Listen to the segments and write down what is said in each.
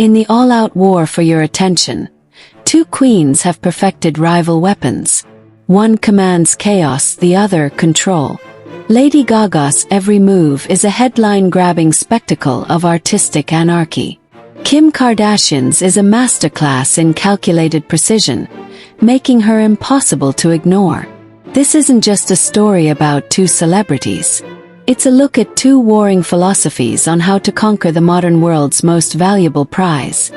In the all-out war for your attention, two queens have perfected rival weapons. One commands chaos, the other control. Lady Gaga's every move is a headline-grabbing spectacle of artistic anarchy. Kim Kardashian's is a masterclass in calculated precision, making her impossible to ignore. This isn't just a story about two celebrities. It's a look at two warring philosophies on how to conquer the modern world's most valuable prize,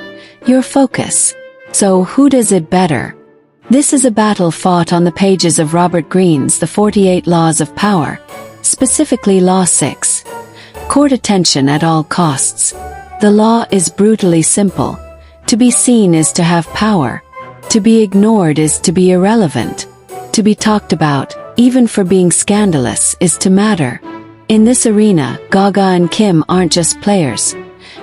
your focus. So who does it better? This is a battle fought on the pages of Robert Greene's The 48 Laws of Power, specifically Law 6. Court attention at all costs. The law is brutally simple. To be seen is to have power. To be ignored is to be irrelevant. To be talked about, even for being scandalous, is to matter. In this arena, Gaga and Kim aren't just players.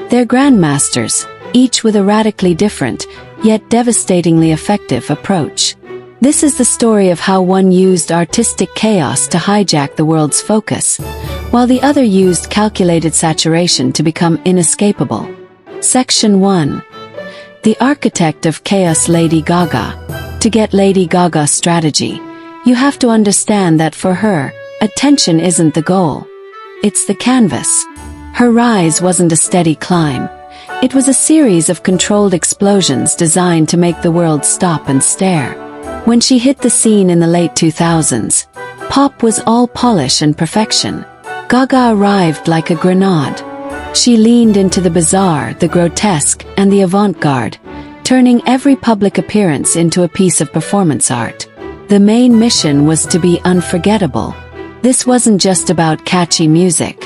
They're grandmasters, each with a radically different, yet devastatingly effective approach. This is the story of how one used artistic chaos to hijack the world's focus, while the other used calculated saturation to become inescapable. Section 1. The architect of chaos, Lady Gaga. To get Lady Gaga's strategy, you have to understand that for her, attention isn't the goal. It's the canvas. Her rise wasn't a steady climb. It was a series of controlled explosions designed to make the world stop and stare. When she hit the scene in the late 2000s, pop was all polish and perfection. Gaga arrived like a grenade. She leaned into the bizarre, the grotesque, and the avant-garde, turning every public appearance into a piece of performance art. The main mission was to be unforgettable. This wasn't just about catchy music.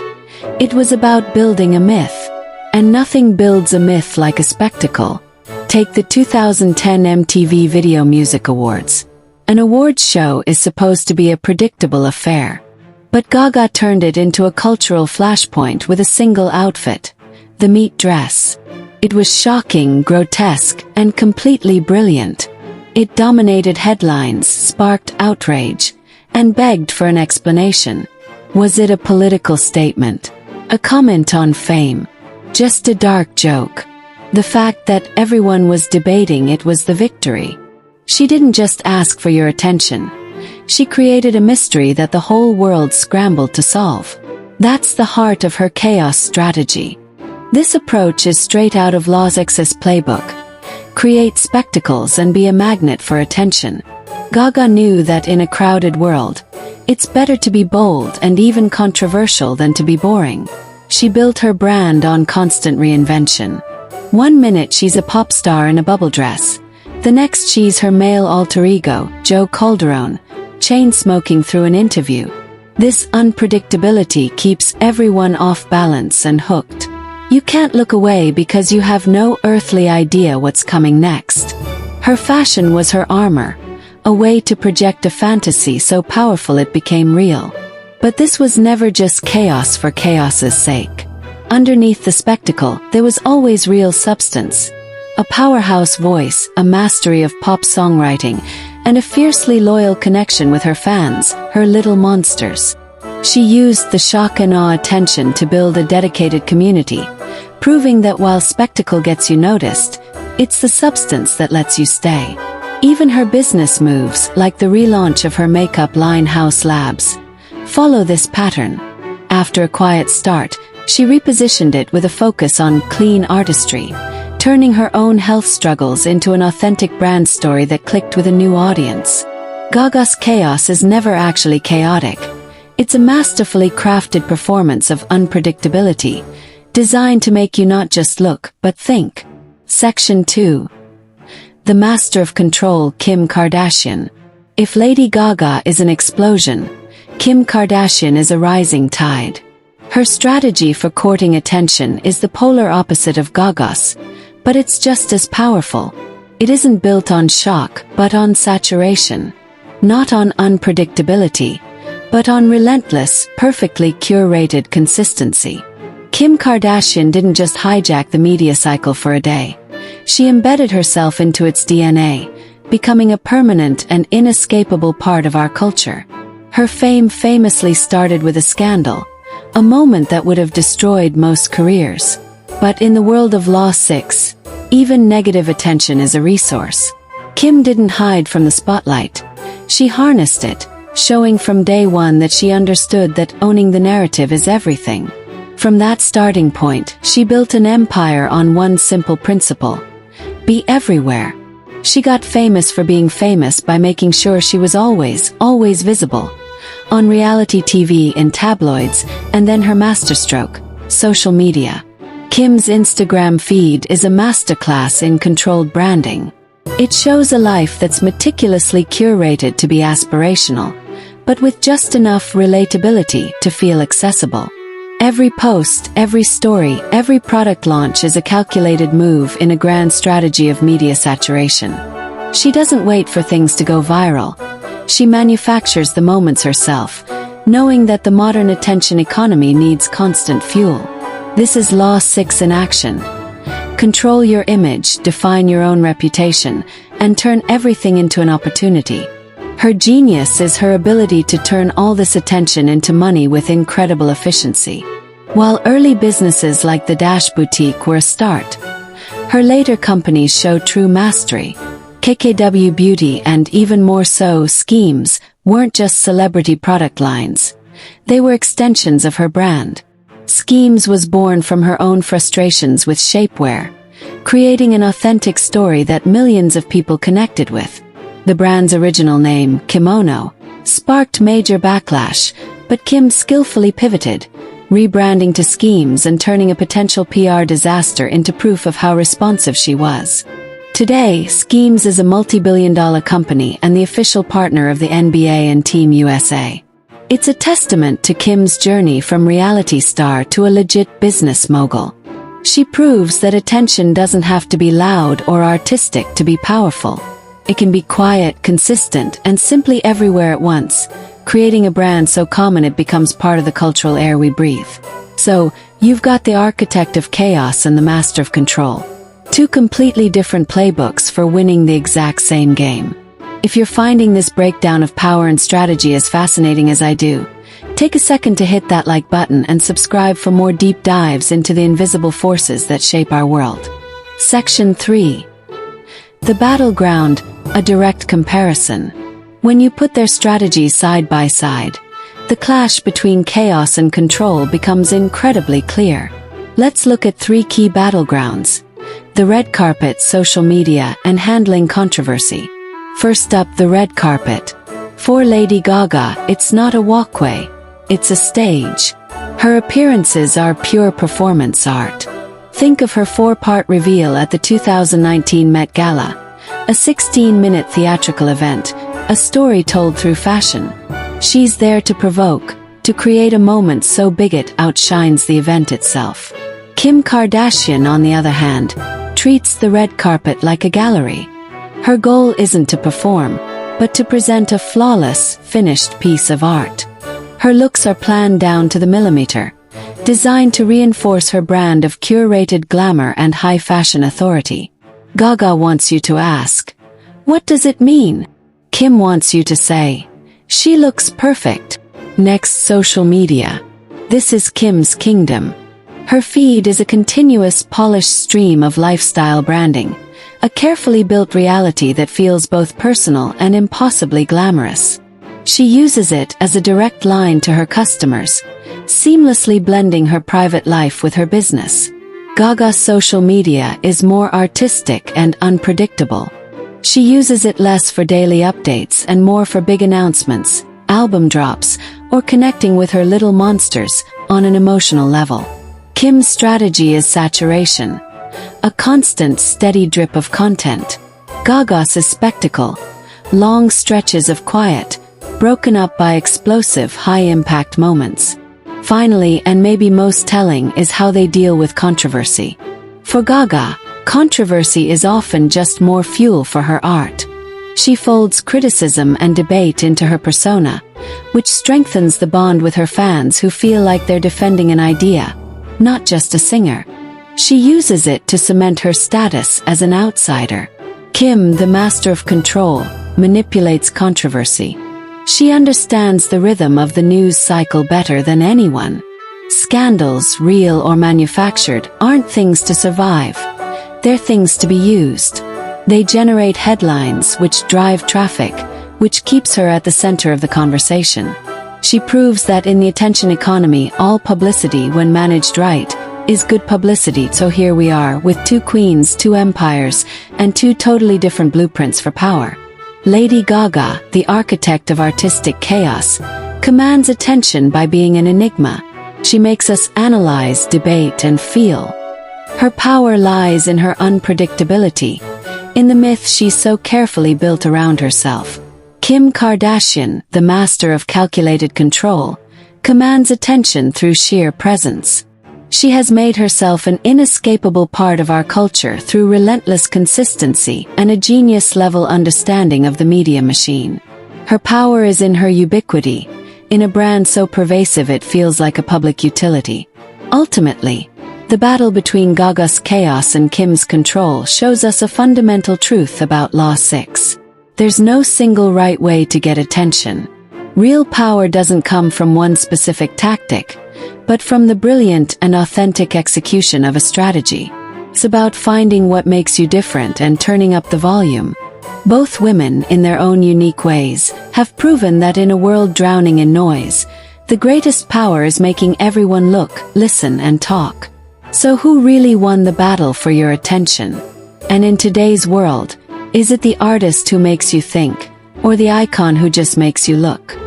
It was about building a myth. And nothing builds a myth like a spectacle. Take the 2010 MTV Video Music Awards. An awards show is supposed to be a predictable affair. But Gaga turned it into a cultural flashpoint with a single outfit, the meat dress. It was shocking, grotesque, and completely brilliant. It dominated headlines, sparked outrage, and begged for an explanation. Was it a political statement? A comment on fame? Just a dark joke? The fact that everyone was debating it was the victory. She didn't just ask for your attention. She created a mystery that the whole world scrambled to solve. That's the heart of her chaos strategy. This approach is straight out of Law 6's playbook. Create spectacles and be a magnet for attention. Gaga knew that in a crowded world, it's better to be bold and even controversial than to be boring. She built her brand on constant reinvention. One minute she's a pop star in a bubble dress. The next she's her male alter ego, Joe Calderone, chain-smoking through an interview. This unpredictability keeps everyone off balance and hooked. You can't look away because you have no earthly idea what's coming next. Her fashion was her armor, a way to project a fantasy so powerful it became real. But this was never just chaos for chaos's sake. Underneath the spectacle, there was always real substance. A powerhouse voice, a mastery of pop songwriting, and a fiercely loyal connection with her fans, her little monsters. She used the shock and awe attention to build a dedicated community, proving that while spectacle gets you noticed, it's the substance that lets you stay. Even her business moves, like the relaunch of her makeup line House Labs, follow this pattern. After a quiet start, she repositioned it with a focus on clean artistry, turning her own health struggles into an authentic brand story that clicked with a new audience. Gaga's chaos is never actually chaotic. It's a masterfully crafted performance of unpredictability, designed to make you not just look, but think. Section 2. The Master of Control, Kim Kardashian. If Lady Gaga is an explosion, Kim Kardashian is a rising tide. Her strategy for courting attention is the polar opposite of Gaga's, but it's just as powerful. It isn't built on shock, but on saturation. Not on unpredictability, but on relentless, perfectly curated consistency. Kim Kardashian didn't just hijack the media cycle for a day. She embedded herself into its DNA, becoming a permanent and inescapable part of our culture. Her fame famously started with a scandal, a moment that would have destroyed most careers. But in the world of Law 6, Even negative attention is a resource. Kim didn't hide from the spotlight. She harnessed it, showing from day one that she understood that owning the narrative is everything. From that starting point, she built an empire on one simple principle: be everywhere. She got famous for being famous by making sure she was always visible. On reality TV, in tabloids, and then her masterstroke, social media. Kim's Instagram feed is a masterclass in controlled branding. It shows a life that's meticulously curated to be aspirational, but with just enough relatability to feel accessible. Every post, every story, every product launch is a calculated move in a grand strategy of media saturation. She doesn't wait for things to go viral. She manufactures the moments herself, knowing that the modern attention economy needs constant fuel. This is Law 6 in action. Control your image, define your own reputation, and turn everything into an opportunity. Her genius is her ability to turn all this attention into money with incredible efficiency. While early businesses like the Dash Boutique were a start, her later companies show true mastery. KKW Beauty and even more so Schemes weren't just celebrity product lines. They were extensions of her brand. Schemes was born from her own frustrations with shapewear, creating an authentic story that millions of people connected with. The brand's original name, Kimono, sparked major backlash, but Kim skillfully pivoted, rebranding to Schemes and turning a potential PR disaster into proof of how responsive she was. Today, Schemes is a multi-billion-dollar company and the official partner of the NBA and Team USA. It's a testament to Kim's journey from reality star to a legit business mogul. She proves that attention doesn't have to be loud or artistic to be powerful. It can be quiet, consistent, and simply everywhere at once, creating a brand so common it becomes part of the cultural air we breathe. So, you've got the architect of chaos and the master of control. Two completely different playbooks for winning the exact same game. If you're finding this breakdown of power and strategy as fascinating as I do, take a second to hit that like button and subscribe for more deep dives into the invisible forces that shape our world. Section 3. The Battleground, a direct comparison. When you put their strategies side by side, the clash between chaos and control becomes incredibly clear. Let's look at 3 key battlegrounds: the red carpet, social media, and handling controversy. First up, the red carpet. For Lady Gaga, it's not a walkway, it's a stage. Her appearances are pure performance art. Think of her 4-part reveal at the 2019 Met Gala, a 16-minute theatrical event, a story told through fashion. She's there to provoke, to create a moment so big it outshines the event itself. Kim Kardashian, on the other hand, treats the red carpet like a gallery. Her goal isn't to perform, but to present a flawless, finished piece of art. Her looks are planned down to the millimeter, designed to reinforce her brand of curated glamour and high fashion authority. Gaga wants you to ask, what does it mean? Kim wants you to say, she looks perfect. Next, social media. This is Kim's kingdom. Her feed is a continuous, polished stream of lifestyle branding, a carefully built reality that feels both personal and impossibly glamorous. She uses it as a direct line to her customers, seamlessly blending her private life with her business. Gaga's social media is more artistic and unpredictable. She uses it less for daily updates and more for big announcements, album drops, or connecting with her little monsters on an emotional level. Kim's strategy is saturation, a constant, steady drip of content. Gaga's is spectacle, long stretches of quiet, broken up by explosive, high-impact moments. Finally, and maybe most telling, is how they deal with controversy. For Gaga, controversy is often just more fuel for her art. She folds criticism and debate into her persona, which strengthens the bond with her fans who feel like they're defending an idea, not just a singer. She uses it to cement her status as an outsider. Kim, the master of control, manipulates controversy. She understands the rhythm of the news cycle better than anyone. Scandals, real or manufactured, aren't things to survive. They're things to be used. They generate headlines, which drive traffic, which keeps her at the center of the conversation. She proves that in the attention economy, all publicity, when managed right, is good publicity. So here we are, with two queens, two empires, and two totally different blueprints for power. Lady Gaga, the architect of artistic chaos, commands attention by being an enigma. She makes us analyze, debate, and feel. Her power lies in her unpredictability, in the myth she's so carefully built around herself. Kim Kardashian, the master of calculated control, commands attention through sheer presence. She has made herself an inescapable part of our culture through relentless consistency and a genius-level understanding of the media machine. Her power is in her ubiquity, in a brand so pervasive it feels like a public utility. Ultimately, the battle between Gaga's chaos and Kim's control shows us a fundamental truth about Law 6. There's no single right way to get attention. Real power doesn't come from one specific tactic, but from the brilliant and authentic execution of a strategy. It's about finding what makes you different and turning up the volume. Both women, in their own unique ways, have proven that in a world drowning in noise, the greatest power is making everyone look, listen, and talk. So who really won the battle for your attention? And in today's world, is it the artist who makes you think, or the icon who just makes you look?